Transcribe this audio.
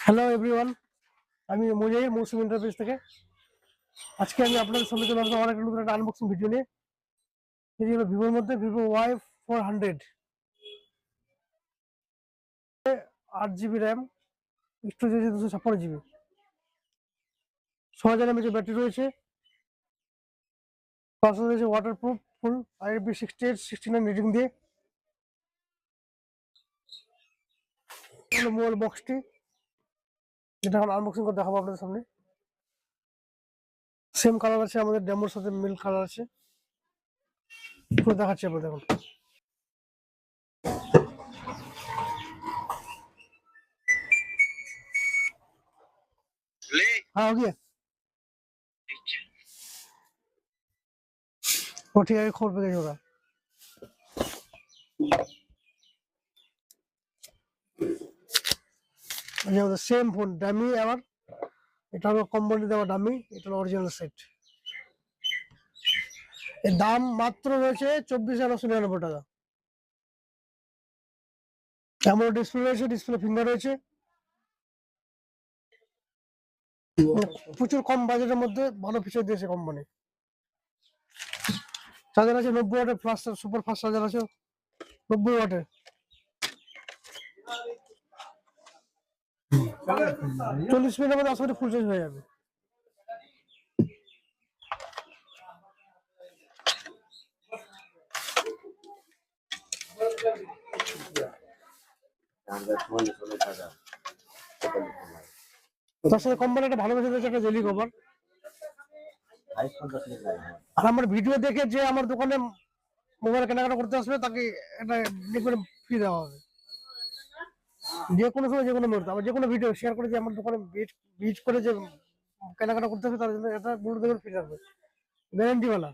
Hello everyone, আমি মুজাহির মৌসুম enterprise থেকে। আজকে আমি আপনাদের সামনে চলে আসবো আমার একটা নতুন একটা আনবক্সিং ভিডিও নিয়ে। এটি হলো ভিভোর মধ্যে Vivo Y400, 8 GB RAM, storage আছে 256 GB, 6000 mAh ব্যাটারি রয়েছে, প্রসেসর রয়েছে ওয়াটারপ্রুফ ফুল IP68-69 রেটিং দিয়ে। মোবাইল বক্সটি যেটা এখন আনবক্সিং করে দেখাবো আপনাদের সামনে। সেম কালার আছে, আমাদের ডেমোর সাথে মিল কালার আছে, পুরো দেখাচ্ছি আপনাদের এখন। हाँ हो गया। वो ठीक है, खोल पे गई होगा। আমাদের সেম ফোন ডামি, আবার এটা হলো কোম্পানি দেওয়া ডামি, এটা হলো অরিজিনাল সেট। এর দাম মাত্র রয়েছে 24,999 টাকা। এমন ডিসপ্লে রয়েছে, ডিসপ্লে ফিঙ্গার রয়েছে, প্রচুর কম বাজেটের মধ্যে ভালো ফিচার দিয়েছে কোম্পানি। চার্জার আছে 90 ওয়াটের প্লাস সুপার ফাস্ট চার্জার আছে 90 ওয়াটের। 40 মিনিটের মধ্যে আসলে ফুল চার্জ হয়ে যাবে। তার সাথে কোম্পানি একটা ভালো ফিচার দিয়েছে, একটা জেলি কভার। আর আমার ভিডিও দেখে যে আমার দোকানে মোবাইল কেনাকাটা করতে আসবে তাকে একটা ফ্রি দেওয়া হবে, যে কোনো সময় যে কোনো মুহূর্তে। আবার যে কোনো ভিডিও শেয়ার করে যে আমার দোকানে ভিজিট করে যে কেনাকাটা করতে হবে তার জন্য এটা বলে দেবেন, ফ্রি থাকবে, গ্যারান্টিওয়ালা।